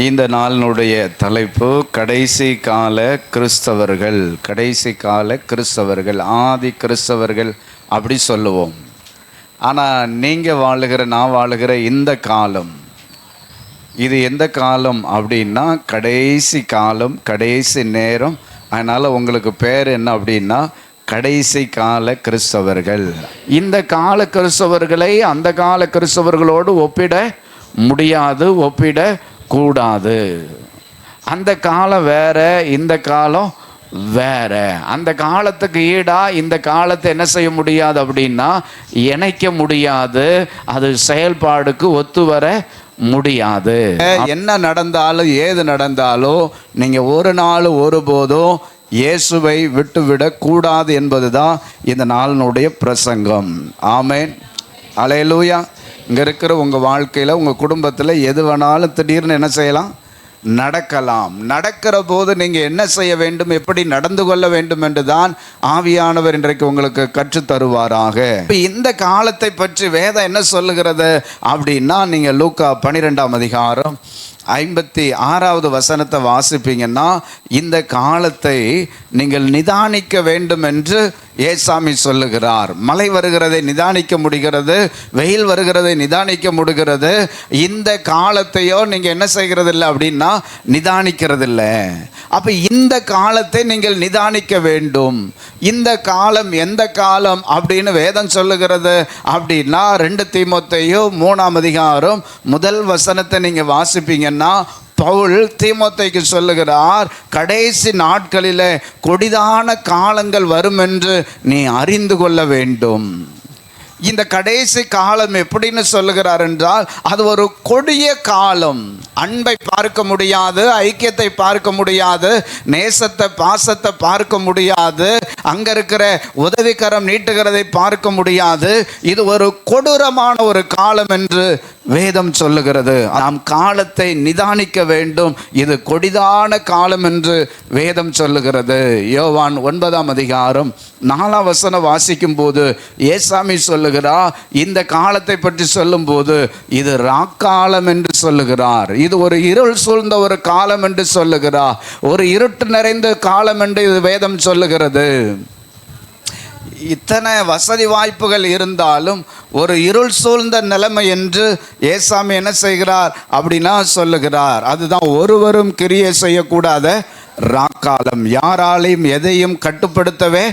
இந்த நாளினுடைய தலைப்பு கடைசி கால கிறிஸ்தவர்கள். கடைசி கால கிறிஸ்தவர்கள், ஆதி கிறிஸ்தவர்கள் அப்படி சொல்லுவோம். ஆனால் நீங்கள் நான் வாழுகிற இந்த காலம், இது எந்த காலம் அப்படின்னா கடைசி காலம், கடைசி நேரம். அதனால் உங்களுக்கு பேர் என்ன அப்படின்னா கடைசி கால கிறிஸ்தவர்கள். இந்த கால கிறிஸ்தவர்களை அந்த கால கிறிஸ்தவர்களோடு ஒப்பிட முடியாது, ஒப்பிட கூடாது. அந்த காலம் வேற, இந்த காலம் வேற. அந்த காலத்துக்கு ஈடா இந்த காலத்தை என்ன செய்ய முடியாது அப்படின்னா இணைக்க முடியாது, அது செயல்பாடுக்கு ஒத்து வர முடியாது. என்ன நடந்தாலும் ஏது நடந்தாலும் நீங்கள் ஒரு நாள் ஒருபோதும் இயேசுவை விட்டுவிடக் கூடாது என்பதுதான் இந்த நாளினுடைய பிரசங்கம். ஆமென், அல்லேலூயா. இங்கே இருக்கிற உங்கள் வாழ்க்கையில், உங்கள் குடும்பத்தில் எது வேணாலும் திடீர்னு என்ன செய்யலாம், நடக்கலாம். நடக்கிற போது நீங்கள் என்ன செய்ய வேண்டும், எப்படி நடந்து கொள்ள வேண்டும் என்று தான் ஆவியானவர் இன்றைக்கு உங்களுக்கு கற்றுத்தருவாராக. இந்த காலத்தை பற்றி வேதம் என்ன சொல்லுகிறது அப்படின்னா, நீங்கள் லூக்கா 12ஆம் அதிகாரம் 56வது வசனத்தை வாசிப்பீங்கன்னா, இந்த காலத்தை நீங்கள் நிதானிக்க வேண்டும் என்று ஏசாமி சொல்லுகிறார். மழை வருகிறதை நிதானிக்க முடிகிறது, வெயில் வருகிறதை நிதானிக்க முடிகிறது. இந்த காலத்தையோ நீங்கள் என்ன செய்கிறது இல்லை அப்படின்னா நிதானிக்கிறது இல்லை. அப்போ இந்த காலத்தை நீங்கள் நிதானிக்க வேண்டும். இந்த காலம் எந்த காலம் அப்படின்னு வேதம் சொல்லுகிறது அப்படின்னா 2 தீமோத்தேயு 3ஆம் அதிகாரம் 1 வசனத்தை நீங்கள் வாசிப்பீங்கன்னா, பவுல் தீமோத்தேயுக்கு சொல்லுகிறார், கடைசி நாட்களில் கொடிதான காலங்கள் வரும் என்று நீ அறிந்து கொள்ள வேண்டும். இந்த கடைசி காலம் எப்படின்னு சொல்லுகிறார் என்றால், அது ஒரு கொடிய காலம். அன்பை பார்க்க முடியாது, ஐக்கியத்தை பார்க்க முடியாது, நேசத்தை பாசத்தை பார்க்க முடியாது, அங்கே இருக்கிற உதவிக்கரம் நீட்டுகிறதை பார்க்க முடியாது. இது ஒரு கொடூரமான ஒரு காலம் என்று வேதம் சொல்லுகிறது. நாம் காலத்தை நிதானிக்க வேண்டும். இது கொடிதான காலம் என்று வேதம் சொல்லுகிறது. யோவான் 9ஆம் அதிகாரம் 4ஆம் வசனம் வாசிக்கும் போது ஏசாமி சொல்லுகிறார், இந்த காலத்தை பற்றி சொல்லும் போது இது ராக்காலம் என்று சொல்லுகிறார். இது ஒரு இருள் சூழ்ந்த ஒரு காலம் என்று சொல்லுகிறார். ஒரு இருட்டு நிறைந்த காலம் என்று இது வேதம் சொல்லுகிறது. இத்தனை வசதி வாய்ப்புகள் இருந்தாலும் ஒரு இருள் சூழ்ந்த நிலைமை என்று ஏசாமி என்ன செய்கிறார் அப்படின்னா சொல்லுகிறார். அதுதான் ஒருவரும் கிரியை செய்யக்கூடாத ராக்காலம். யாராலையும் எதையும் கட்டுப்படுத்தவே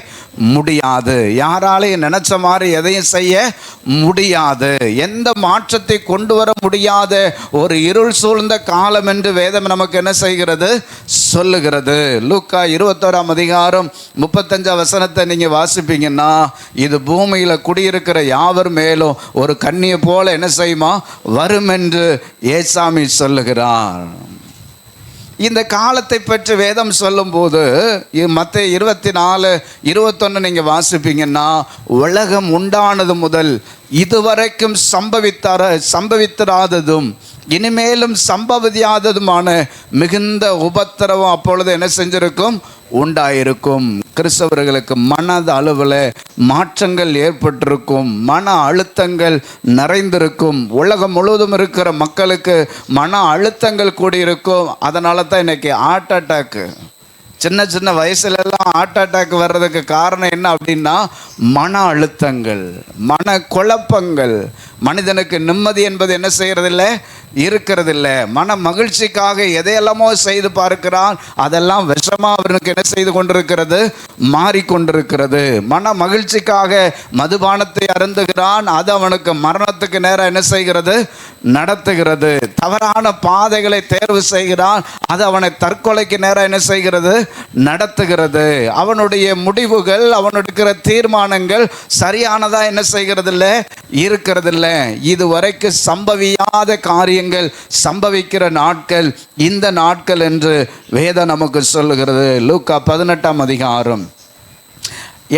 முடியாது, யாராலையும் நினைச்ச மாதிரி எதையும் செய்ய முடியாது, எந்த மாற்றத்தை கொண்டு வர முடியாத ஒரு இருள் சூழ்ந்த காலம் என்று வேதம் நமக்கு என்ன செய்கிறது, சொல்லுகிறது. லூக்கா 21ஆம் அதிகாரம் 35 வசனத்தை நீங்கள் வாசிப்பீங்கன்னா, இது பூமியில் குடியிருக்கிற யாவர் மேலும் ஒரு கன்னியை போல என்ன செய்யுமா வரும் என்று ஏசாமி சொல்லுகிறார். இந்த காலத்தை பற்றி வேதம் சொல்லும்போது மத்தேயு 24:21 நீங்கள் வாசிப்பீங்கன்னா, உலகம் உண்டானது முதல் இதுவரைக்கும் சம்பவித்திராததும் இனிமேலும் சம்பவியாததுமான மிகுந்த உபத்திரவம் அப்பொழுது என்ன செஞ்சிருக்கும், உண்டாயிருக்கும். கிறிஸ்தவர்களுக்கு மனது அளவில் மாற்றங்கள் ஏற்பட்டிருக்கும், மன அழுத்தங்கள் நிறைந்திருக்கும். உலகம் முழுவதும் இருக்கிற மக்களுக்கு மன அழுத்தங்கள் கூடியிருக்கும். அதனால தான் இன்னைக்கு ஹார்ட் அட்டாக்கு, சின்ன சின்ன வயசுலெல்லாம் ஹார்ட் அட்டாக் வர்றதுக்கு காரணம் என்ன அப்படின்னா மன அழுத்தங்கள், மன குழப்பங்கள். மனிதனுக்கு நிம்மதி என்பது என்ன செய்யறதில்லை, இருக்கிறதில்ல. மன மகிழ்ச்சிக்காக எதையெல்லாமோ செய்து பார்க்கிறான், அதெல்லாம் விஷமாக அவனுக்கு என்ன செய்து கொண்டிருக்கிறது, மாறிக்கொண்டிருக்கிறது. மன மகிழ்ச்சிக்காக மதுபானத்தை அருந்துகிறான், அது அவனுக்கு மரணத்துக்கு நேரம் என்ன செய்கிறது, நடத்துகிறது. தவறான பாதைகளை தேர்வு செய்கிறான், அது அவனை தற்கொலைக்கு நேரம் என்ன செய்கிறது, நடத்துகிறது. அவனுடைய முடிவுகள், அவனுடைய தீர்மானங்கள் சரியானதா என்ன செய்கிறதில்ல, இருக்கிறதில்ல. இதுவரைக்கும் சம்பவியாத காரியங்கள் சம்பவிக்கிற நாட்கள் இந்த நாட்கள் என்று வேதம் நமக்கு சொல்லுகிறது. லூக்கா 18ஆம் அதிகாரம்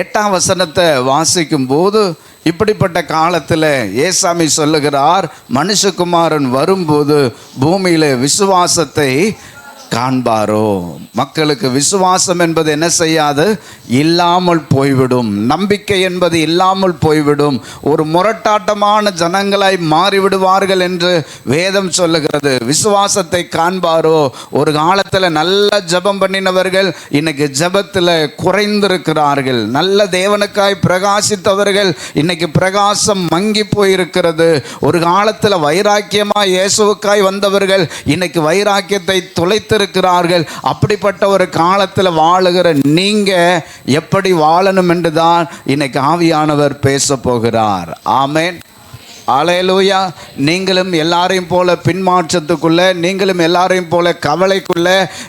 8ஆம் வசனத்தை வாசிக்கும் போது, இப்படிப்பட்ட காலத்தில் ஏசாமி சொல்லுகிறார், மனுஷகுமாரன் வரும்போது பூமியில விசுவாசத்தை காண்பாரோ. மக்களுக்கு விசுவாசம் என்பது என்ன செய்யாது? இல்லாமல் போய்விடும். நம்பிக்கை என்பது இல்லாமல் போய்விடும். ஒரு முரட்டாட்டமான ஜனங்களாய் மாறிவிடுவார்கள் என்று வேதம் சொல்லுகிறது. விசுவாசத்தை காண்பாரோ. ஒரு காலத்தில் நல்ல ஜெபம் பண்ணினவர்கள் இன்னைக்கு ஜெபத்தில் குறைந்திருக்கிறார்கள். நல்ல தேவனுக்காய் பிரகாசித்தவர்கள் இன்னைக்கு பிரகாசம் மங்கி போயிருக்கிறது. ஒரு காலத்தில் வைராக்கியமாய் இயேசுவுக்காய் வந்தவர்கள் இன்னைக்கு வைராக்கியத்தை தொலைத்திருக்கிறார்கள். அப்படிப்பட்ட ஒரு காலத்தில் வாழுகிற நீங்க எப்படி வாழணும் என்றுதான் இன்னைக்கு ஆவியானவர் பேச போகிறார். ஆமென், அல்லேலூயா. நீங்களும் எல்லாரையும் போல பின்மாற்றத்துக்குள்ள, நீங்களும் எல்லாரையும் போல கவலைக்குள்ள,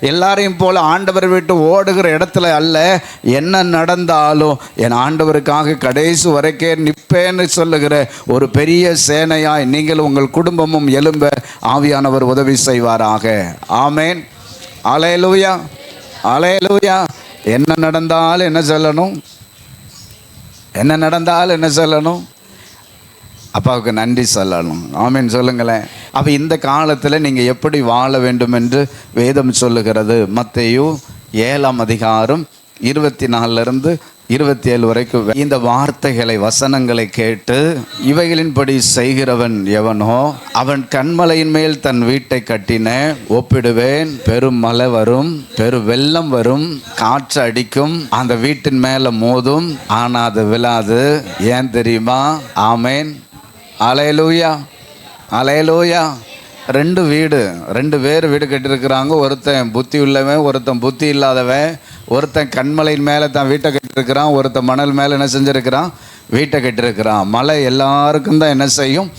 எல்லாரையும் போல ஆண்டவர் விட்டு ஓடுகிற இடத்துல அல்ல. என்ன நடந்தாலும் என் ஆண்டவருக்காக கடைசி வரைக்கே நிற்பேன்னு சொல்லுகிற ஒரு பெரிய சேனையாய் நீங்கள் உங்கள் குடும்பமும் எழும்ப ஆவியானவர் உதவி செய்வாராக. ஆமென், அல்லேலூயா, அல்லேலூயா. என்ன நடந்தாலும் என்ன சொல்லணும்? என்ன நடந்தாலும் என்ன சொல்லணும்? அப்பாவுக்கு நன்றி சொல்லணும். ஆமென் சொல்லுங்களேன். அப்போ இந்த காலத்தில் நீங்கள் எப்படி வாழ வேண்டும் என்று வேதம் சொல்லுகிறது. மத்தேயு 7ஆம் அதிகாரம் 24 27 வரைக்கும் இந்த வார்த்தைகளை, வசனங்களை கேட்டு இவைகளின்படி செய்கிறவன் எவனோ அவன் கன்மலையின் மேல் தன் வீட்டை கட்டின ஒப்பிடுவேன். பெரும் மழை வரும், பெரும் வெள்ளம் வரும், காற்று அடிக்கும், அந்த வீட்டின் மேல மோதும், ஆனா அது விழாது. ஏன் தெரியுமா? ஆமென், அல்லேலூயா, அல்லேலூயா. ரெண்டு பேர் வீடு கட்டியிருக்கிறாங்க. ஒருத்தன் புத்தி உள்ளவன், ஒருத்தன் புத்தி இல்லாதவன். ஒருத்தன் கண்மலையின் மேலே தான் வீட்டை கட்டியிருக்கிறான், ஒருத்தன் மணல் மேலே என்ன செஞ்சுருக்கிறான்? வீட்டை கட்டியிருக்கிறான். மழை எல்லாருக்கும் தான் என்ன செய்யும்?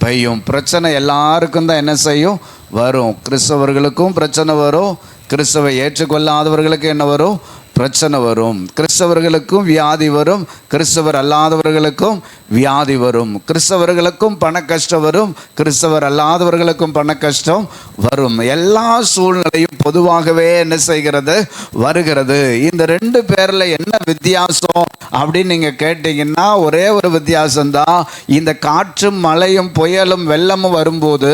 பெய்யும். பிரச்சனை எல்லாருக்கும் தான் என்ன செய்யும்? வரும். கிறிஸ்தவர்களுக்கும் பிரச்சனை வரும், கிறிஸ்தவை ஏற்றுக்கொள்ளாதவர்களுக்கு என்ன வரும்? பிரச்சனை வரும். கிறிஸ்தவர்களுக்கும் வியாதி வரும், கிறிஸ்தவர் அல்லாதவர்களுக்கும் வியாதி வரும். கிறிஸ்தவர்களுக்கும் பண கஷ்டம் வரும், கிறிஸ்தவர் அல்லாதவர்களுக்கும் பண கஷ்டம் வரும். எல்லா சூழ்நிலையும் பொதுவாகவே என்ன செய்கிறது? வருகிறது. இந்த ரெண்டு பேரில் என்ன வித்தியாசம் அப்படின்னு நீங்கள் கேட்டிங்கன்னா ஒரே ஒரு வித்தியாசம்தான். இந்த காற்றும் மழையும் புயலும் வெள்ளமும் வரும்போது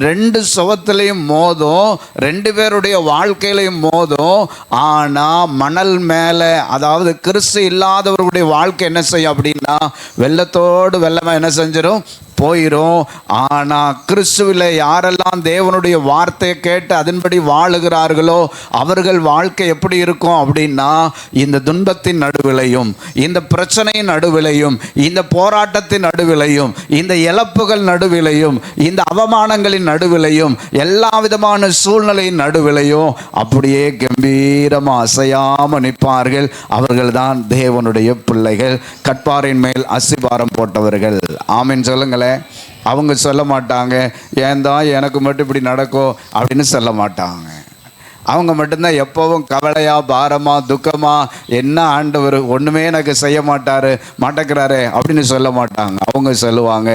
ரெண்டு சுவத்திலையும் மோதும், ரெண்டு பேருடைய வாழ்க்கையிலையும் மோதும். ஆனால் மணல் மேலே, அதாவது கிறிஸ்து இல்லாதவர்களுடைய வாழ்க்கை என்ன செய்யும் அப்படின்னா வெள்ளத்தோடு வெள்ளமாக என்ன செஞ்சிடும்? போயிடும். ஆனால் கிறிஸ்துவில் யாரெல்லாம் தேவனுடைய வார்த்தையை கேட்டு அதன்படி வாழுகிறார்களோ அவர்கள் வாழ்க்கை எப்படி இருக்கும் அப்படின்னா இந்த துன்பத்தின் நடுவிலையும், இந்த பிரச்சனையின் நடுவிலையும், இந்த போராட்டத்தின் நடுவிலையும், இந்த இழப்புகள் நடுவிலையும், இந்த அவமானங்களின் நடுவிலையும், எல்லா விதமான சூழ்நிலையின் நடுவிலையும் அப்படியே கம்பீரமாக அசையாமல் நிற்பார்கள். அவர்கள் தான் தேவனுடைய பிள்ளைகள், கற்பாரின் மேல் அஸ்திபாரம் போட்டவர்கள். ஆமென் சொல்லுங்களேன். அவங்க சொல்ல மாட்டாங்க, ஏன் தான் எனக்கு மட்டும் இப்படி நடக்கும் அப்படின்னு சொல்ல மாட்டாங்க. அவங்க மட்டும்தான் எப்போவும் கவலையா, பாரமா, துக்கமா, என்ன ஆண்டவர் ஒன்றுமே எனக்கு செய்ய மாட்டேங்கிறாரு அப்படின்னு சொல்ல மாட்டாங்க. அவங்க சொல்லுவாங்க,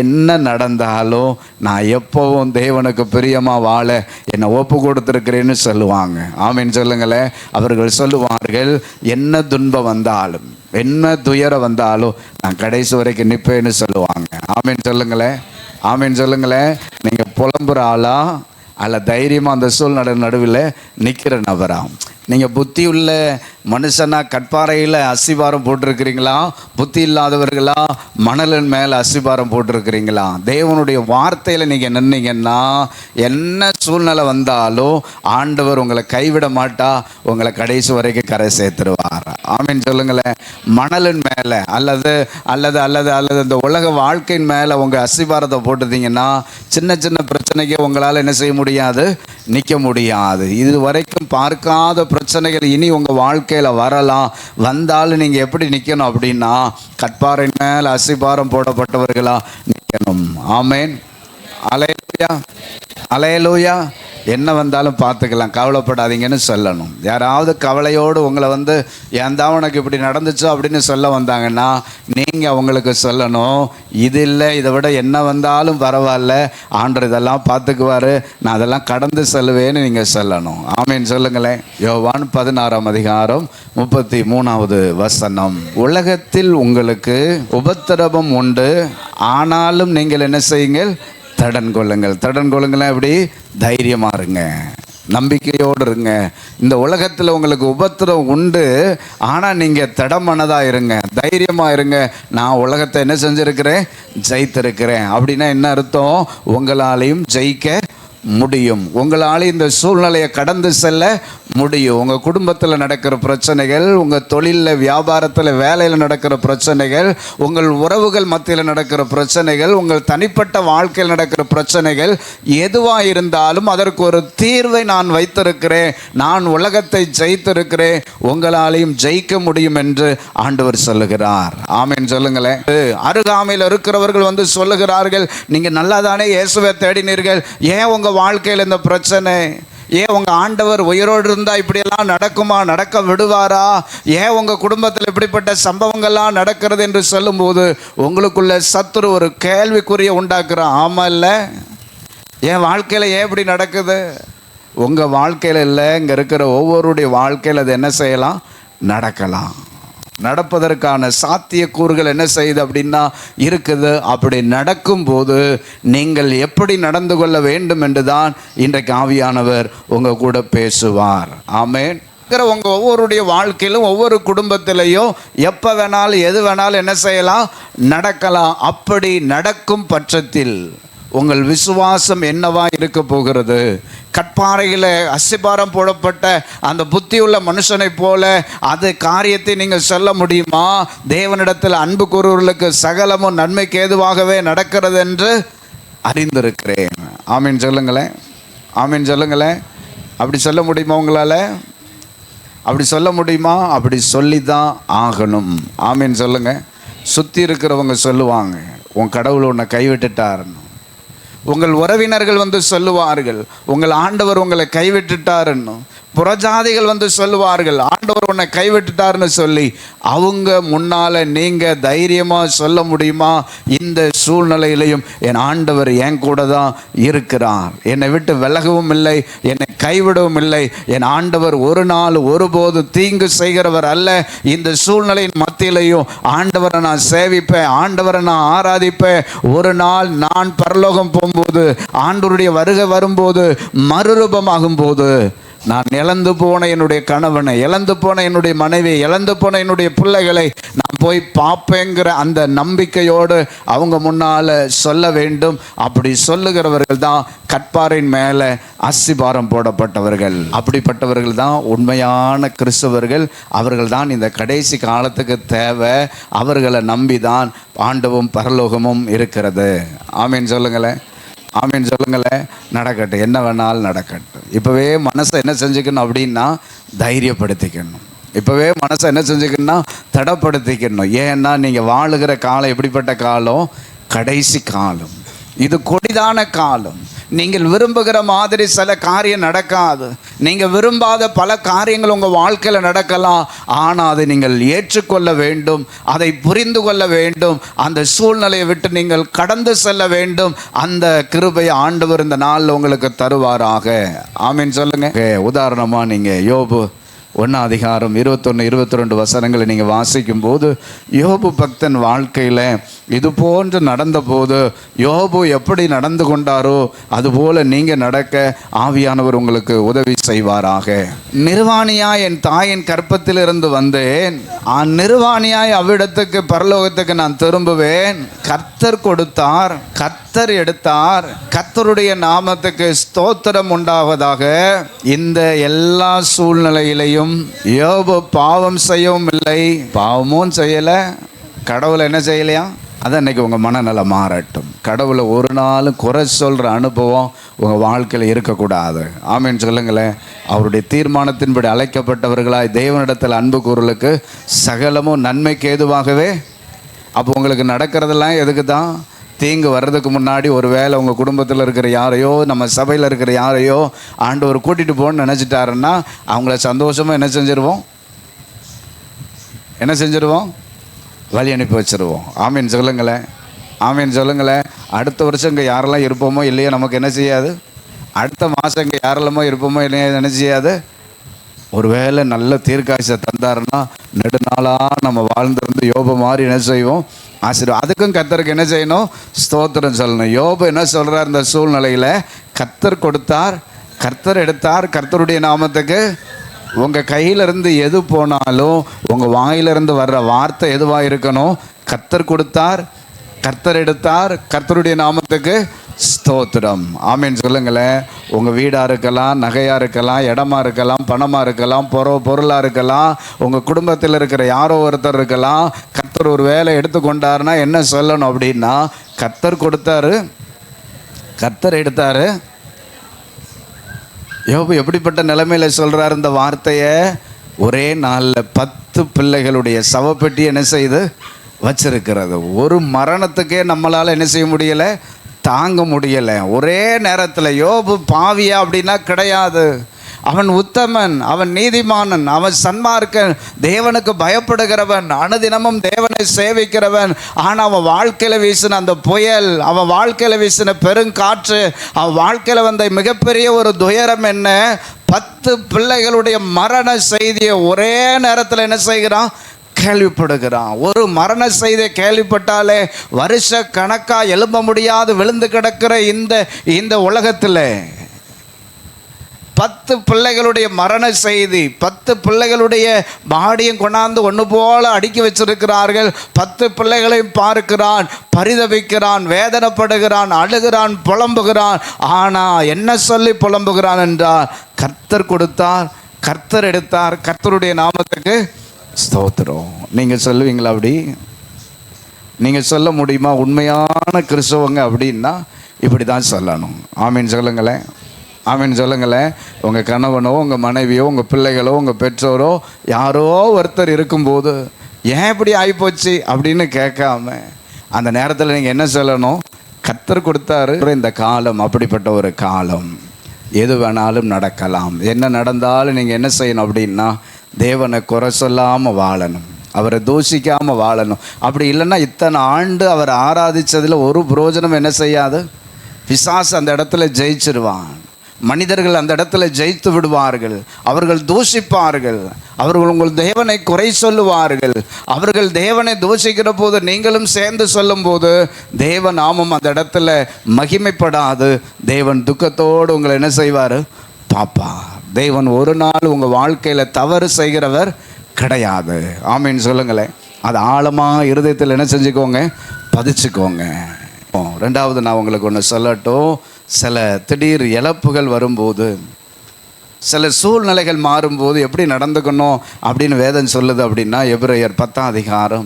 என்ன நடந்தாலும் நான் எப்போவும் தேவனுக்கு பிரியமாக வாழ என்னை ஒப்பு கொடுத்துருக்கிறேன்னு சொல்லுவாங்க. ஆமென் சொல்லுங்களேன். அவர்கள் சொல்லுவார்கள், என்ன துன்பம் வந்தாலும், என்ன துயரம் வந்தாலும் நான் கடைசி வரைக்கும் நிற்பேன்னு சொல்லுவாங்க. ஆமென் சொல்லுங்களேன், ஆமென் சொல்லுங்களேன். நீங்கள் புலம்புற ஆளா அல்ல தைரியமாக அந்த சூழ்நிலை நடுவில் நிற்கிற நபரா? நீங்கள் புத்தி உள்ள மனுஷனா கற்பாறையில் அஸ்திபாரம் போட்டிருக்கிறீங்களா? புத்தி இல்லாதவர்களா மணலின் மேலே அஸ்திபாரம் போட்டிருக்கிறீங்களா? தேவனுடைய வார்த்தையில் நீங்கள் நின்னீங்கன்னா என்ன சூழ்நிலை வந்தாலும் ஆண்டவர் உங்களை கைவிட மாட்டா, உங்களை கடைசி வரைக்கும் கரை சேர்த்துருவார். ஆமென் சொல்லுங்களேன். மணலின் மேலே அல்லது அல்லது அல்லது அல்லது இந்த உலக வாழ்க்கையின் மேலே உங்கள் அஸ்திபாரத்தை போட்டுட்டீங்கன்னா சின்ன சின்ன பிரச்சனைக்கு உங்களால் என்ன செய்ய முடியாது? நிற்க முடியாது. இது வரைக்கும் பார்க்காத பிரச்சனைகள் இனி உங்கள் வாழ்க்கையில் வரலாம். வந்தாலும் நீங்கள் எப்படி நிற்கணும் அப்படின்னா கற்பாரின் மேலே அஸ்திபாரம் போடப்பட்டவர்களா நிற்கணும். ஆமென், அல்லேலூயா, அல்லேலூயா. என்ன வந்தாலும் பார்த்துக்கலாம், கவலைப்படாதீங்கன்னு சொல்லணும். யாராவது கவலையோடு உங்களை ஏன் தான் உனக்கு இப்படி நடந்துச்சோ அப்படின்னு சொல்ல வந்தாங்கன்னா நீங்கள் அவங்களுக்கு சொல்லணும், இது இல்லை, இதை விட என்ன வந்தாலும் பரவாயில்ல, ஆண்டவர் இதெல்லாம் பார்த்துக்குவார், நான் அதெல்லாம் கடந்து செல்வேன்னு நீங்கள் சொல்லணும். ஆமென் சொல்லுங்களேன். யோவான் 16ஆம் அதிகாரம் 33வது வசனம். உலகத்தில் உங்களுக்கு உபத்திரவம் உண்டு, ஆனாலும் நீங்கள் என்ன செய்யுங்கள்? தடன் கொள்ளுங்கள். தடன் கொள்ளுங்களேன். எப்படி? தைரியமாக இருங்க. நம்பிக்கையோடு இருங்க. இந்த உலகத்தில் உங்களுக்கு உபத்திரம் உண்டு, ஆனால் நீங்கள் திடமனதாக இருங்க, தைரியமாக இருங்க. நான் உலகத்தை என்ன செஞ்சுருக்கிறேன்? ஜெயித்திருக்கிறேன். அப்படின்னா என்ன அர்த்தம்? உங்களாலையும் ஜெயிக்க முடியும். உங்களால் இந்த சூழ்நிலையை கடந்து செல்ல முடியும். உங்கள் குடும்பத்தில் நடக்கிற பிரச்சனைகள், உங்கள் தொழிலில், வியாபாரத்தில், வேலையில் நடக்கிற பிரச்சனைகள், உங்கள் உறவுகள் மத்தியில் நடக்கிற பிரச்சனைகள், உங்கள் தனிப்பட்ட வாழ்க்கையில் நடக்கிற பிரச்சனைகள் எதுவாக இருந்தாலும் அதற்கு ஒரு தீர்வை நான் வைத்திருக்கிறேன். நான் உலகத்தை ஜெயித்திருக்கிறேன், உங்களாலையும் ஜெயிக்க முடியும் என்று ஆண்டவர் சொல்லுகிறார். ஆமென் சொல்லுங்களேன். அருகாமையில் இருக்கிறவர்கள் வந்து சொல்லுகிறார்கள், நீங்கள் நல்லா தானே இயேசுவை தேடினீர்கள், ஏன் உங்கள் வாழ்க்கையில் இந்த பிரச்சனை? ஏன் உங்கள் ஆண்டவர் உயிரோடு இருந்தால் இப்படியெல்லாம் நடக்குமா? நடக்க விடுவாரா? ஏன் உங்கள் குடும்பத்தில் இப்படிப்பட்ட சம்பவங்கள்லாம் நடக்கிறது என்று சொல்லும்போது உங்களுக்குள்ள சத்துரு ஒரு கேள்விக்குறியை உண்டாக்குறான். ஆமாம் இல்லை, என் வாழ்க்கையில் ஏன் இப்படி நடக்குது? உங்கள் வாழ்க்கையில் இல்லை, இங்கே இருக்கிற ஒவ்வொருடைய வாழ்க்கையில் அது என்ன செய்யலாம்? நடக்கலாம். நடப்பதற்கான சாத்தியக்கூறுகள் என்ன செய்யுது அப்படின்னா இருக்குது. அப்படி நடக்கும்போது நீங்கள் எப்படி நடந்து கொள்ள வேண்டும் என்று தான் இன்றைக்கு ஆவியானவர் உங்கள் கூட பேசுவார். ஆமென். உங்கள் ஒவ்வொருடைய வாழ்க்கையிலும், ஒவ்வொரு குடும்பத்திலையும் எப்போ வேணாலும் எது வேணாலும் என்ன செய்யலாம்? நடக்கலாம். அப்படி நடக்கும் பட்சத்தில் உங்கள் விசுவாசம் என்னவா இருக்க போகிறது? கற்பாறையில் அஸ்திபாரம் போடப்பட்ட அந்த புத்தியுள்ள மனுஷனை போல அது காரியத்தை நீங்கள் சொல்ல முடியுமா? தேவனிடத்தில் அன்பு கூறுவர்களுக்கு சகலமும் நன்மைக்கு ஏதுவாகவே நடக்கிறது என்று அறிந்திருக்கிறேன். ஆமீன் சொல்லுங்களேன். ஆமீன் சொல்லுங்களேன். அப்படி சொல்ல முடியுமா உங்களால்? அப்படி சொல்ல முடியுமா? அப்படி சொல்லி தான் ஆகணும். ஆமீன் சொல்லுங்கள். சுற்றி இருக்கிறவங்க சொல்லுவாங்க, உன் கடவுள் உன்னை கைவிட்டுட்டாருன்னு. உங்கள் உறவினர்கள் வந்து சொல்லுவார்கள், உங்கள் ஆண்டவர் உங்களை கைவிட்டுட்டாருன்னு. புறஜாதிகள் வந்து சொல்லுவார்கள், ஆண்டவர் உன்னை கைவிட்டுட்டாருன்னு சொல்லி. அவங்க முன்னால் நீங்கள் தைரியமாக சொல்ல முடியுமா? இந்த சூழ்நிலையிலையும் என் ஆண்டவர் என் கூட தான் இருக்கிறார், என்னை விட்டு விலகவும் இல்லை, என்னை கைவிடவும் இல்லை. என் ஆண்டவர் ஒரு நாள் ஒருபோது தீங்கு செய்கிறவர் அல்ல. இந்த சூழ்நிலையின் மத்தியிலையும் ஆண்டவரை நான் சேவிப்பேன், ஆண்டவரை நான் ஆராதிப்பேன். ஒரு நாள் நான் பரலோகம் போகும்போது, ஆண்டவருடைய வருகை வரும்போது, மறுரூபமாகும் போது, நான் இழந்து போன என்னுடைய கணவனை, இழந்து போன என்னுடைய மனைவி, இழந்து போன என்னுடைய பிள்ளைகளை நான் போய் பார்ப்பேங்கிற அந்த நம்பிக்கையோடு அவங்க முன்னால் சொல்ல வேண்டும். அப்படி சொல்லுகிறவர்கள் தான் கற்பாரின் மேலே அஸ்திபாரம் போடப்பட்டவர்கள். அப்படிப்பட்டவர்கள் தான் உண்மையான கிறிஸ்தவர்கள். அவர்கள் தான் இந்த கடைசி காலத்துக்கு தேவை. அவர்களை நம்பி தான் ஆண்டவும் பரலோகமும் இருக்கிறது. ஆமீன் சொல்லுங்களேன். ஆமீன் சொல்லுங்களேன். நடக்கட்டும், என்ன வேணாலும் நடக்கட்டும். இப்போவே மனசை என்ன செஞ்சுக்கணும் அப்படின்னா தைரியப்படுத்திக்கணும். இப்போவே மனசை என்ன செஞ்சுக்கணும்னா தடப்படுத்திக்கணும். ஏன்னா நீங்கள் வாழுகிற காலம் எப்படிப்பட்ட காலம்? கடைசி காலம். இது கொடிதான காலம். நீங்கள் விரும்புகிற மாதிரி சில காரியம் நடக்காது. நீங்கள் விரும்பாத பல காரியங்கள் உங்கள் வாழ்க்கையில் நடக்கலாம். ஆனால் அதை நீங்கள் ஏற்றுக்கொள்ள வேண்டும், அதை புரிந்து கொள்ள வேண்டும். அந்த சூழ்நிலையை விட்டு நீங்கள் கடந்து செல்ல வேண்டும். அந்த கிருபையை ஆண்டவர் இந்த நாளில் உங்களுக்கு தருவாராக. ஆமீன் சொல்லுங்க. உதாரணமாக நீங்கள் யோபு 1:21-22 வசனங்களை நீங்கள் வாசிக்கும் போது, யோபு பக்தன் வாழ்க்கையில் இது போன்று நடந்தபோது யோபு எப்படி நடந்து கொண்டாரோ அதுபோல் நீங்கள் நடக்க ஆவியானவர் உங்களுக்கு உதவி செய்வாராக. நிர்வாணியாய் என் தாயின் கற்பத்திலிருந்து வந்தேன், நிர்வாணியாய் அவ்விடத்துக்கு பரலோகத்துக்கு நான் திரும்புவேன். கர்த்தர் கொடுத்தார், கர்த்தர் எடுத்தார், கர்த்தருடைய நாமத்துக்கு ஸ்தோத்திரம் உண்டாவதாக. இந்த எல்லா சூழ்நிலையிலையும் யோபு பாவம் செய்யவும் இல்லை, பாவமும் செய்யலை, கடவுளை என்ன செய்யலையா? அதான் இன்றைக்கி உங்கள் மனநலம் மாறட்டும். கடவுளை ஒரு நாளும் குறை சொல்கிற அனுபவம் உங்கள் வாழ்க்கையில் இருக்கக்கூடாது. ஆமீன் சொல்லுங்களேன். அவருடைய தீர்மானத்தின்படி அழைக்கப்பட்டவர்களாய் தேவனிடத்தில் அன்பு கூறலுக்கு சகலமும் நன்மைக்கு ஏதுவாகவே. அப்போ உங்களுக்கு நடக்கிறதெல்லாம் எதுக்கு தான்? தீங்கு வர்றதுக்கு முன்னாடி ஒரு வேளை உங்கள் குடும்பத்தில் இருக்கிற யாரையோ, நம்ம சபையில் இருக்கிற யாரையோ ஆண்டவர் கூட்டிகிட்டு போகணுன்னு நினச்சிட்டாருன்னா அவங்கள சந்தோஷமாக என்ன செஞ்சிருவோம்? என்ன செஞ்சிருவோம்? வழி அனுப்பி வச்சுருவோம். ஆமீன் சொல்லுங்களேன். ஆமீன் சொல்லுங்களேன். அடுத்த வருஷம் இங்கே யாரெல்லாம் இருப்போமோ இல்லையோ நமக்கு என்ன செய்யாது? அடுத்த மாதம் இங்கே யாரெல்லாமோ இருப்போமோ இல்லையோ என்ன செய்யாது? ஒருவேளை நல்ல தீர்க்காயசை தந்தாருன்னா நெடுநாளாக நம்ம வாழ்ந்திருந்து யோபு மாதிரி என்ன செய்வோம்? ஆசீர்வாதம். அதுக்கும் கர்த்தருக்கு என்ன செய்யணும்? ஸ்தோத்திரம் சொல்லணும். யோபு என்ன சொல்கிறார்? இந்த சூழ்நிலையில் கர்த்தர் கொடுத்தார், கர்த்தர் எடுத்தார், கர்த்தருடைய நாமத்துக்கு. உங்கள் கையிலிருந்து எது போனாலும் உங்கள் வாயிலிருந்து வர்ற வார்த்தை எதுவாக இருக்கணும்? கர்த்தர் கொடுத்தார், கர்த்தர் எடுத்தார், கர்த்தருடைய நாமத்துக்கு ஸ்தோத்திரம். ஆமீன் சொல்லுங்களேன். உங்கள் வீடாக இருக்கலாம், நகையாக இருக்கலாம், இடமா இருக்கலாம், பணமாக இருக்கலாம், பொருளாக இருக்கலாம், உங்கள் குடும்பத்தில் இருக்கிற யாரோ ஒருத்தர் இருக்கலாம். கர்த்தர் ஒரு வேலை எடுத்துக்கொண்டாருன்னா என்ன சொல்லணும் அப்படின்னா, கர்த்தர் கொடுத்தாரு, கர்த்தர் எடுத்தாரு. யோபு எப்படிப்பட்ட நிலைமையில் சொல்கிறார் இந்த வார்த்தையை? ஒரே நாளில் 10 பிள்ளைகளுடைய சவப்பெட்டி என்ன செய்து வச்சிருக்கிறது. ஒரு மரணத்துக்கே நம்மளால் என்ன செய்ய முடியலை, தாங்க முடியலை. ஒரே நேரத்தில் யோபு பாவியா அப்படின்னா கிடையாது. அவன் உத்தமன், அவன் நீதிமானன், அவன் சன்மார்க்கன், தேவனுக்கு பயப்படுகிறவன், அனுதினமும் தேவனை சேவிக்கிறவன். ஆனால் அவன் வாழ்க்கையில் வீசின அந்த புயல், அவன் வாழ்க்கையில் வீசின பெருங்காற்று, அவன் வாழ்க்கையில் வந்த மிகப்பெரிய ஒரு துயரம் என்ன? 10 பிள்ளைகளுடைய மரண செய்தியை ஒரே நேரத்தில் என்ன செய்கிறான்? கேள்விப்படுகிறான். ஒரு மரண செய்தியை கேள்விப்பட்டாலே வருஷ கணக்காக எழும்ப முடியாது விழுந்து கிடக்கிற இந்த உலகத்தில் 10 பிள்ளைகளுடைய மரண செய்தி, 10 பிள்ளைகளுடைய பாடியும் கொண்டாந்து ஒன்று போல அடுக்கி வச்சிருக்கிறார்கள். 10 பிள்ளைகளையும் பார்க்கிறான், பரிதவிக்கிறான், வேதனைப்படுகிறான், அழுகிறான், புலம்புகிறான். ஆனால் என்ன சொல்லி புலம்புகிறான் என்றால், கர்த்தர் கொடுத்தார், கர்த்தர் எடுத்தார், கர்த்தருடைய நாமத்துக்கு ஸ்தோத்திரம். நீங்கள் சொல்லுவீங்களா அப்படி? நீங்கள் சொல்ல முடியுமா? உண்மையான கிறிஸ்தவங்க அப்படின்னா இப்படி தான் சொல்லணும். ஆமீன் சொல்லுங்களேன், ஆமீன் சொல்லுங்களேன். உங்கள் கணவனோ, உங்கள் மனைவியோ, உங்கள் பிள்ளைகளோ, உங்கள் பெற்றோரோ யாரோ ஒருத்தர் இருக்கும்போது ஏன் இப்படி ஆகிப்போச்சு அப்படின்னு கேட்காம அந்த நேரத்தில் நீங்கள் என்ன சொல்லணும்? கர்த்தர் கொடுத்தாரு. இந்த காலம் அப்படிப்பட்ட ஒரு காலம், எது வேணாலும் நடக்கலாம். என்ன நடந்தாலும் நீங்கள் என்ன செய்யணும் அப்படின்னா, தேவனை குறை சொல்லாமல் வாழணும், அவரை தூஷிக்காமல் வாழணும். அப்படி இல்லைன்னா இத்தனை ஆண்டு அவர் ஆராதித்ததில் ஒரு பிரயோஜனம் என்ன செய்யாது. பிசாசு அந்த இடத்துல ஜெயிச்சிருவான், மனிதர்கள் அந்த இடத்துல ஜெயித்து விடுவார்கள். அவர்கள் தூஷிப்பார்கள், அவர்கள் உங்கள் தேவனை குறை சொல்லுவார்கள். அவர்கள் தேவனை தூஷிக்கிற போது நீங்களும் சேர்ந்து சொல்லும் போது தேவ நாமம் அந்த இடத்துல மகிமைப்படாது. தேவன் துக்கத்தோடு உங்களை என்ன செய்வார்? பாப்பா. தேவன் ஒரு நாள் உங்கள் வாழ்க்கையில் தவறு செய்கிறவர் கிடையாது. ஆமீன் சொல்லுங்களேன். அது ஆழமாக இருதயத்தில் என்ன செஞ்சுக்கோங்க, பதிச்சுக்கோங்க. ரெண்டாவது நான் உங்களுக்கு ஒன்று சொல்லட்டும். சில திடீர் இழப்புகள் வரும்போது, சில சூழ்நிலைகள் மாறும்போது எப்படி நடந்துக்கணும் அப்படின்னு வேதம் சொல்லுது அப்படின்னா, எபிரேயர் 10:35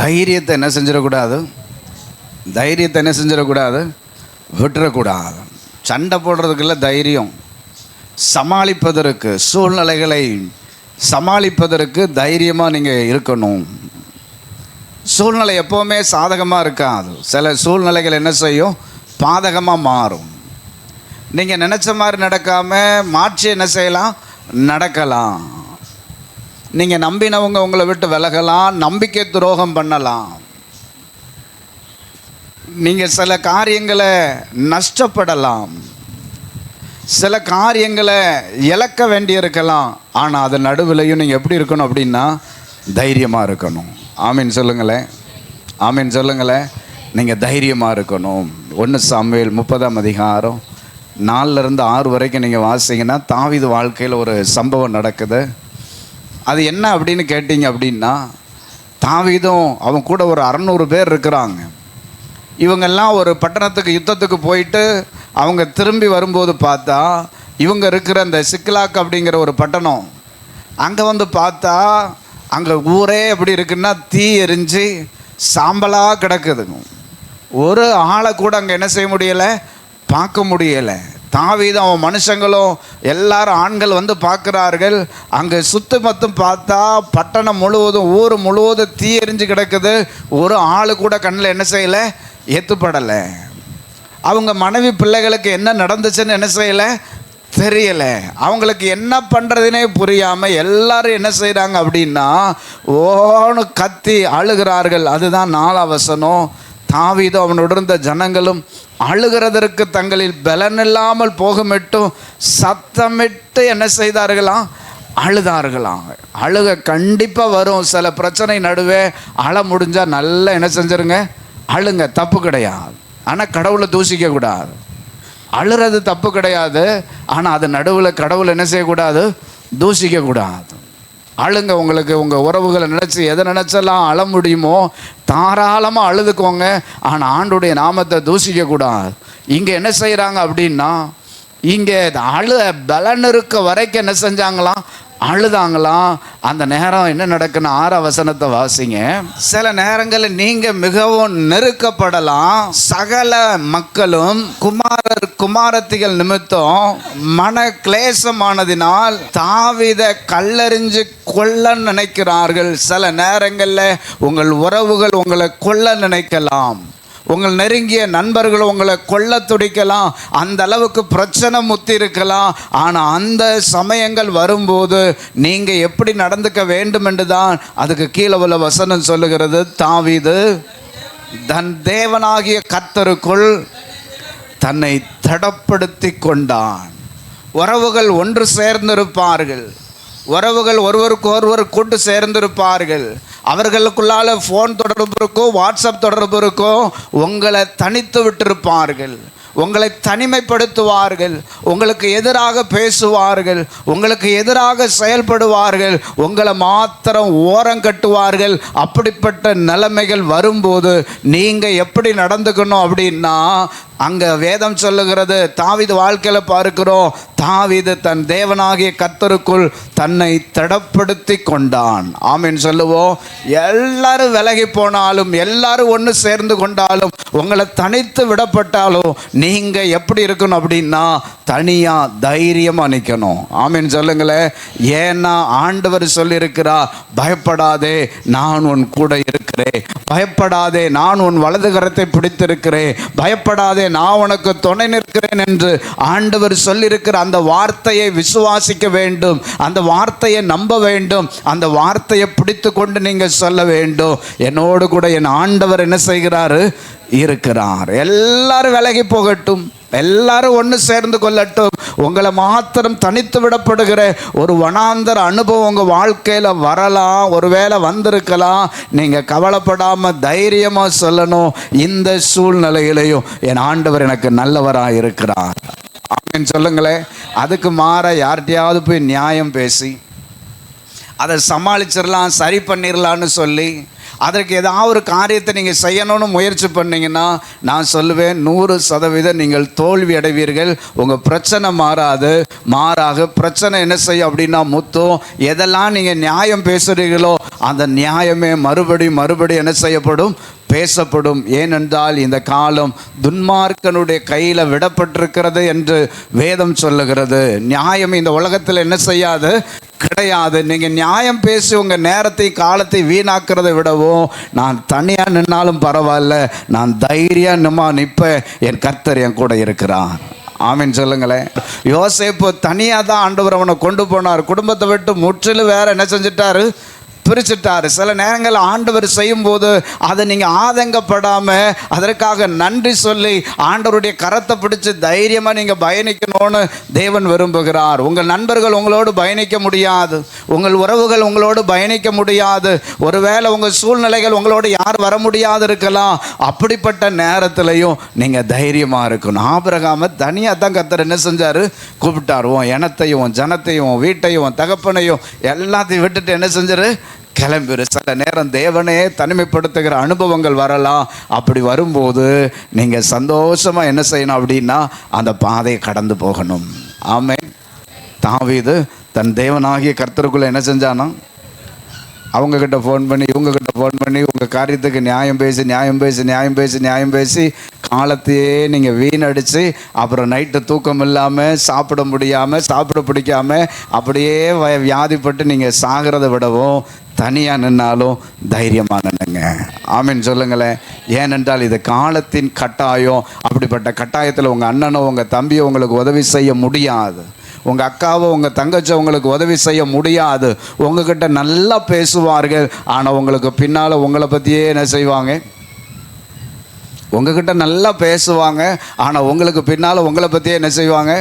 தைரியத்தை என்ன செஞ்சிடக்கூடாது, தைரியத்தை என்ன செஞ்சிடக்கூடாது, விட்டுறக்கூடாது. சண்டை போடுறதுக்குள்ள தைரியம், சமாளிப்பதற்கு, சூழ்நிலைகளை சமாளிப்பதற்கு தைரியமாக நீங்கள் இருக்கணும். சூழ்நிலை எப்போவுமே சாதகமாக இருக்காது. சில சூழ்நிலைகள் என்ன செய்யும், பாதகமாக மாறும். நீங்கள் நினச்ச மாதிரி நடக்காமல் மாற்றி என்ன செய்யலாம், நடக்கலாம். நீங்கள் நம்பினவங்க உங்களை விட்டு விலகலாம், நம்பிக்கை துரோகம் பண்ணலாம். நீங்கள் சில காரியங்களை நஷ்டப்படலாம், சில காரியங்களை இழக்க வேண்டியிருக்கலாம். ஆனால் அது நடுவிலையும் நீங்கள் எப்படி இருக்கணும் அப்படின்னா, தைரியமாக இருக்கணும். ஆமீன் சொல்லுங்களேன், ஆமீன் சொல்லுங்களேன். நீங்கள் தைரியமாக இருக்கணும். 1 சாமுவேல் 30:4 வரைக்கும் நீங்கள் வாசிங்கன்னா, தாவீது வாழ்க்கையில் ஒரு சம்பவம் நடக்குது. அது என்ன அப்படின்னு கேட்டிங்க அப்படின்னா, தாவீதும் அவன் கூட ஒரு 600 பேர் இருக்கிறாங்க. இவங்கெல்லாம் ஒரு பட்டணத்துக்கு யுத்தத்துக்கு போயிட்டு அவங்க திரும்பி வரும்போது பார்த்தா, இவங்க இருக்கிற அந்த சிக்லாக் அப்படிங்கிற ஒரு பட்டணம், அங்கே வந்து பார்த்தா அங்கே ஊரே எப்படி இருக்குன்னா தீ எரிஞ்சு சாம்பலாக கிடக்குது. ஒரு ஆளை கூட அங்கே என்ன செய்ய முடியலை, பார்க்க முடியலை. தாவீது அவன் மனுஷங்களும் எல்லாரும் ஆண்கள் வந்து பார்க்குறார்கள். அங்கே சுற்றி மொத்தம் பார்த்தா பட்டணம் முழுவதும், ஊர் முழுவதும் தீ எரிஞ்சு கிடக்குது. ஒரு ஆள் கூட கண்ணில் என்ன செய்யலை, ஏற்றுப்படலை. அவங்க மனைவி பிள்ளைகளுக்கு என்ன நடந்துச்சுன்னு என்ன செய்யலை, தெரியலை. அவங்களுக்கு என்ன பண்ணுறதுனே புரியாமல் எல்லாரும் என்ன செய்கிறாங்க அப்படின்னா, ஓன்னு கத்தி அழுகிறார்கள். அதுதான் 4ஆம் வசனம். தாவீது அவனோடு இருந்த ஜனங்களும் அழுகிறதற்கு தங்களில் பலனில்லாமல் போகமிட்டும் சத்தமிட்டு என்ன செய்தார்களாம், அழுதார்களாம். அழுக கண்டிப்பாக வரும். சில பிரச்சனை நடுவே அழ முடிஞ்சால் நல்லா என்ன செஞ்சுருங்க, அழுங்க, தப்பு கிடையாது. ஆனால் கடவுளை தூஷிக்கக்கூடாது. அழுறது தப்பு கிடையாது. ஆனால் அது நடுவில் கடவுள் என்ன செய்யக்கூடாது? தூஷிக்கக்கூடாது. அழுங்க. உங்களுக்கு உங்கள் உறவுகளை நினச்சி எதை நினச்செல்லாம் அழ முடியுமோ தாராளமாக அழுதுக்கோங்க. ஆனால் ஆண்டுடைய நாமத்தை தூஷிக்கக்கூடாது. இங்கே என்ன செய்கிறாங்க அப்படின்னா, இங்கே பலன் இருக்க வரைக்கும் என்ன செஞ்சாங்களாம்? அழுதாங்களாம். அந்த நேரம் என்ன நடக்குன்னு 6ஆம் வசனத்தை வாசிங்க. சில நேரங்களில் நீங்க மிகவும் நெருக்கப்படலாம். சகல மக்களும் குமாரத்திகள் நிமித்தம் மன கிளேசமானதினால் தாவீதை கல்லெறிஞ்சு கொல்ல நினைக்கிறார்கள். சில நேரங்களில் உங்கள் உறவுகள் உங்களை கொல்ல நினைக்கலாம். உங்கள் நெருங்கிய நண்பர்கள் உங்களை கொல்ல துடிக்கலாம். அந்த அளவுக்கு பிரச்சனை முத்தி இருக்கலாம். ஆனால் அந்த சமயங்கள் வரும்போது நீங்கள் எப்படி நடந்துக்க வேண்டும் என்று தான் அதுக்கு கீழே உள்ள வசனம் சொல்லுகிறது. தாவீது தன் தேவனாகிய கர்த்தருக்குள் தன்னை தடப்படுத்தி கொண்டான். உறவுகள் ஒன்று சேர்ந்திருப்பார்கள். உறவுகள் ஒருவருக்கு ஒருவர் கூட்டு சேர்ந்திருப்பார்கள். அவர்களுக்குள்ளால ஃபோன் தொடர்பு இருக்கோ, வாட்ஸ்அப் தொடர்பு இருக்கோ, உங்களை தனித்து விட்டிருப்பார்கள். உங்களை தனிமைப்படுத்துவார்கள். உங்களுக்கு எதிராக பேசுவார்கள். உங்களுக்கு எதிராக செயல்படுவார்கள். உங்களை மாத்திரம் ஓரம் கட்டுவார்கள். அப்படிப்பட்ட நிலைமைகள் வரும்போது நீங்கள் எப்படி நடந்துக்கணும் அப்படின்னா, அங்கே வேதம் சொல்லுகிறது, தாவீது வாழ்க்கையில் பார்க்கிறோம், தாவீது தன் தேவனாகிய கர்த்தருக்குள் தன்னை தடப்படுத்தி கொண்டான். ஆமீன் சொல்லுவோம். எல்லாரும் விலகி போனாலும், எல்லாரும் ஒன்று சேர்ந்து கொண்டாலும், உங்களை தனித்து விடப்பட்டாலும் நீங்கள் எப்படி இருக்கணும் அப்படின்னா, தனியாக தைரியமாக நிற்கணும். ஆமீன் சொல்லுங்களேன். ஏன்னா ஆண்டவர் சொல்லியிருக்கிறா, பயப்படாதே நான் உன் கூட இருக்கிறேன், பயப்படாதே நான் உன் வலது கரத்தை பிடித்திருக்கிறேன், பயப்படாதே நான் உனக்கு துணை நிற்கிறேன் என்று ஆண்டவர் சொல்லியிருக்கிற அந்த வார்த்தையை விசுவாசிக்க வேண்டும். அந்த வார்த்தையை நம்ப வேண்டும். அந்த வார்த்தையை பிடித்து கொண்டு நீங்கள் சொல்ல வேண்டும், என்னோடு கூட என் ஆண்டவர் என்ன செய்கிறாரு? இருக்கிறார். எல்லாரும் விலகி போகட்டும், எல்லாரும் ஒன்று சேர்ந்து கொள்ளட்டும். உங்களை மாத்திரம் தனித்து விடப்படுகிற ஒரு வனாந்தர அனுபவம் உங்கள் வாழ்க்கையில் வரலாம். ஒருவேளை வந்திருக்கலாம். நீங்கள் கவலைப்படாமல் தைரியமாக சொல்லணும், இந்த சூழ்நிலையிலையும் என் ஆண்டவர் எனக்கு நல்லவராக இருக்கிறார். ஆமென் சொல்லுங்களேன். அதுக்கு மாற யார்கிட்டையாவது போய் நியாயம் பேசி அதை சமாளிச்சிடலாம், சரி பண்ணிடலான்னு சொல்லி அதற்கு ஏதாவது ஒரு காரியத்தை நீங்கள் செய்யணும்னு முயற்சி பண்ணிங்கன்னா, நான் சொல்லுவேன் 100% நீங்கள் தோல்வி அடைவீர்கள். உங்கள் பிரச்சனை மாறாது. மாறாக பிரச்சனை என்ன செய்யும் அப்படின்னா முத்தும். எதெல்லாம் நீங்கள் நியாயம் பேசுகிறீர்களோ அந்த நியாயமே மறுபடியும் என்ன செய்யப்படும்? பேசப்படும். ஏனென்றால் இந்த காலம் துன்மார்க்கனுடைய கையில் விடப்பட்டிருக்கிறது என்று வேதம் சொல்லுகிறது. நியாயம் இந்த உலகத்தில் என்ன செய்யாது? கிடையாது. நீங்கள் நியாயம் பேசி உங்கள் நேரத்தை காலத்தை வீணாக்கிறதை விடவும், நான் தனியாக நின்னாலும் பரவாயில்ல, நான் தைரியமா நிற்பேன், என் கர்த்தர் என் கூட இருக்கிறார். ஆமீன் சொல்லுங்களேன். யோசேப்பு தனியாக தான் ஆண்டவர் அவனை கொண்டு போனார். குடும்பத்தை விட்டு முற்றிலும் வேற என்ன செஞ்சிட்டாரு? பிரிச்சுட்டாரு. சில நேரங்கள் ஆண்டவர் செய்யும்போது அதை நீங்கள் ஆதங்கப்படாமல் அதற்காக நன்றி சொல்லி ஆண்டவருடைய கரத்தை பிடிச்சி தைரியமாக நீங்கள் பயணிக்கணும்னு தேவன் விரும்புகிறார். உங்கள் நண்பர்கள் உங்களோடு பயணிக்க முடியாது. உங்கள் உறவுகள் உங்களோடு பயணிக்க முடியாது. ஒருவேளை உங்கள் சூழ்நிலைகள் உங்களோடு யார் வர முடியாது இருக்கலாம். அப்படிப்பட்ட நேரத்திலையும் நீங்கள் தைரியமாக இருக்கணும். ஆபிரகாமை தனியாக தான் கர்த்தர் என்ன செஞ்சார்? கூப்பிட்டார். உன் இனத்தையும் ஜனத்தையும் வீட்டையும் தகப்பனையும் எல்லாத்தையும் விட்டுட்டு என்ன செஞ்சார்? கிளம்பிடு. சில நேரம் தேவனே தனிமைப்படுத்துகிற அனுபவங்கள் வரலாம். அப்படி வரும்போது நீங்கள் சந்தோஷமாக என்ன செய்யணும் அப்படின்னா, அந்த பாதையை கடந்து போகணும். ஆமென். தாவீது தன் தேவனாகிய கர்த்தருக்குள்ளே என்ன செஞ்சானோ, அவங்கக்கிட்ட ஃபோன் பண்ணி இவங்கக்கிட்ட ஃபோன் பண்ணி உங்கள் காரியத்துக்கு நியாயம் பேசி காலத்தையே நீங்கள் வீணடித்து அப்புறம் நைட்டு தூக்கம் இல்லாமல் சாப்பிட முடியாமல் சாப்பிட பிடிக்காமல் அப்படியே வியாதிப்பட்டு நீங்கள் சாகிறத விடவும் தனியாக நின்னாலும் தைரியமாக நின்னுங்க. ஆமீன் சொல்லுங்களேன். ஏனென்றால் இது காலத்தின் கட்டாயம். அப்படிப்பட்ட கட்டாயத்தில் உங்கள் அண்ணனோ உங்கள் தம்பியோ உங்களுக்கு உதவி செய்ய முடியாது. உங்கள் அக்காவோ உங்கள் தங்கச்சோ உங்களுக்கு உதவி செய்ய முடியாது. உங்ககிட்ட நல்லா பேசுவார்கள், ஆனால் உங்களுக்கு பின்னால் உங்களை பற்றியே என்ன செய்வாங்க? உங்ககிட்ட நல்லா பேசுவாங்க, ஆனால் உங்களுக்கு பின்னால் உங்களை பற்றியே என்ன செய்வாங்க?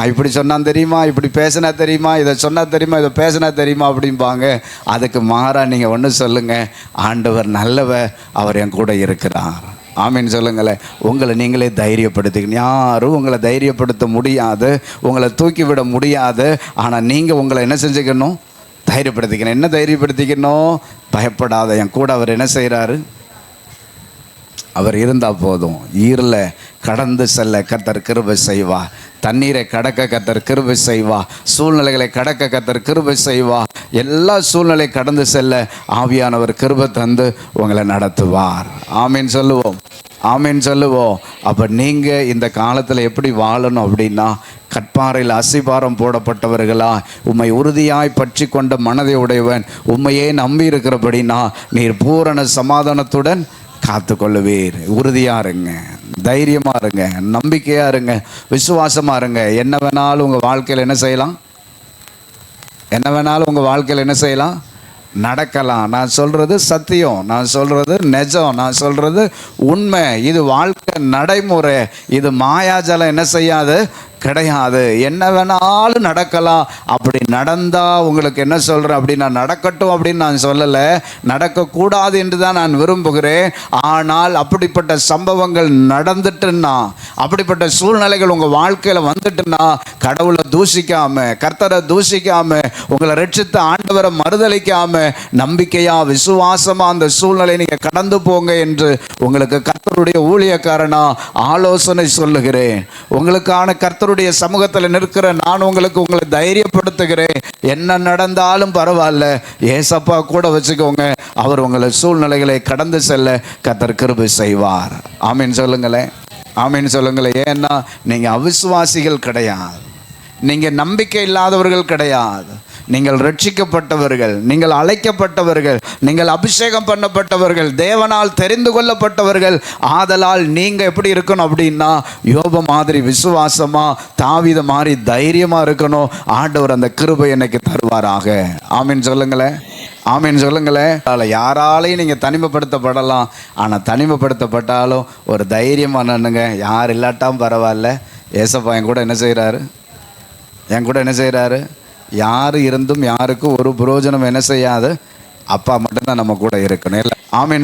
இப்படி சொன்னால் தெரியுமா, இப்படி பேசினா தெரியுமா, இதை சொன்னால் தெரியுமா, இதை பேசினா தெரியுமா அப்படிம்பாங்க. அதுக்கு மாறாக நீங்கள் ஒன்று சொல்லுங்கள், ஆண்டவர் நல்லவர், அவர் என் கூட இருக்கிறார். ஆமீன் சொல்லுங்களேன். உங்களை நீங்களே தைரியப்படுத்திக்கணும். யாரும் உங்களை தைரியப்படுத்த முடியாது, உங்களை தூக்கிவிட முடியாது. ஆனால் நீங்கள் உங்களை என்ன செஞ்சுக்கணும்? தைரியப்படுத்திக்கணும். என்ன தைரியப்படுத்திக்கணும்? பயப்படாத, என் கூட அவர் என்ன செய்கிறாரு? அவர் இருந்தால் போதும். ஈரில் கடந்து செல்ல கர்த்தர் கிருபை செய்வா. தண்ணீரை கடக்க கர்த்தர் கிருபை செய்வா. சூழ்நிலைகளை கடக்க கர்த்தர் கிருபை செய்வா. எல்லா சூழ்நிலை கடந்து செல்ல ஆவியானவர் கிருபை தந்து உங்களை நடத்துவார். ஆமீன் சொல்லுவோம், ஆமீன் சொல்லுவோம். அப்போ நீங்கள் இந்த காலத்தில் எப்படி வாழணும் அப்படின்னா, கற்பாறையில் அசிபாரம் போடப்பட்டவர்களா, உம்மை உறுதியாய் பற்றி கொண்ட மனதை உடையவன், உம்மையே நம்பி இருக்கிறபடினா நீர் பூரண சமாதானத்துடன் காத்து கொள்ளுவீர். உறுதியாக இருங்க, தைரியமாக இருங்க, நம்பிக்கையாக இருங்க, விசுவாசமாக இருங்க. என்ன வேணாலும் உங்கள் வாழ்க்கையில் என்ன செய்யலாம்? என்ன வேணாலும் உங்கள் வாழ்க்கையில் என்ன செய்யலாம்? நடக்கலாம். நான் சொல்கிறது சத்தியம், நான் சொல்கிறது நிஜம், நான் சொல்கிறது உண்மை. இது வாழ்க்கை நடைமுறை. இது மாயாஜலம் என்ன செய்யாது? கிடையாது. என்ன வேணாலும் நடக்கலாம். அப்படி நடந்தால் உங்களுக்கு என்ன சொல்கிறேன் அப்படின்னா, நடக்கட்டும் அப்படின்னு நான் சொல்லலை, நடக்கக்கூடாது என்று தான் நான் விரும்புகிறேன். ஆனால் அப்படிப்பட்ட சம்பவங்கள் நடந்துட்டுன்னா, அப்படிப்பட்ட சூழ்நிலைகள் உங்கள் வாழ்க்கையில் வந்துட்டுன்னா, கடவுளை தூஷிக்காமல், கர்த்தரை தூஷிக்காமல், உங்களை ரட்சித்த ஆண்டவரை மறுதலிக்காமல், நம்பிக்கையாக விசுவாசமாக அந்த சூழ்நிலை நீங்கள் கடந்து போங்க என்று உங்களுக்கு கர்த்தருடைய ஊழியக்காரனா ஆலோசனை சொல்லுகிறேன். உங்களுக்கான கர்த்தருடைய சமூகத்தில் நிற்கிற நான் உங்களை தைரியப்படுத்துகிறேன். என்ன நடந்தாலும் பரவாயில்ல, ஏசப்பா கூட வச்சுக்கோங்க. அவர் உங்களை சூழ்நிலைகளை கடந்து செல்ல கர்த்தர் கிருபை செய்வார். ஆமீன் சொல்லுங்களேன், ஆமீன் சொல்லுங்களேன். ஏன்னா நீங்கள் அவிசுவாசிகள் கிடையாது, நீங்கள் நம்பிக்கை இல்லாதவர்கள் கிடையாது. நீங்கள் ரட்சிக்கப்பட்டவர்கள், நீங்கள் அழைக்கப்பட்டவர்கள், நீங்கள் அபிஷேகம் பண்ணப்பட்டவர்கள், தேவனால் தெரிந்து கொள்ளப்பட்டவர்கள். ஆதலால் நீங்கள் எப்படி இருக்கணும் அப்படின்னா, யோபு மாதிரி விசுவாசமாக, தாவீது மாதிரி தைரியமாக இருக்கணும். ஆண்டவர் அந்த கிருபை எனக்கு தருவாராக. ஆமீன் சொல்லுங்களேன், ஆமீன் சொல்லுங்களேன். யாராலையும் நீங்கள் தனிமைப்படுத்தப்படலாம், ஆனால் தனிமைப்படுத்தப்பட்டாலும் ஒரு தைரியமாக நின்னுங்க. யார் இல்லாட்டாலும் பரவாயில்ல, ஏசப்பா என் கூட என்ன செய்கிறாரு? என் கூட என்ன செய்கிறாரு? யார் இருந்தும் யாருக்கும் ஒரு பிரயோஜனம் என்ன செய்யாது. அப்பா மட்டும்தான் நம்ம கூட இருக்கணும். இல்லை, ஆமீன்.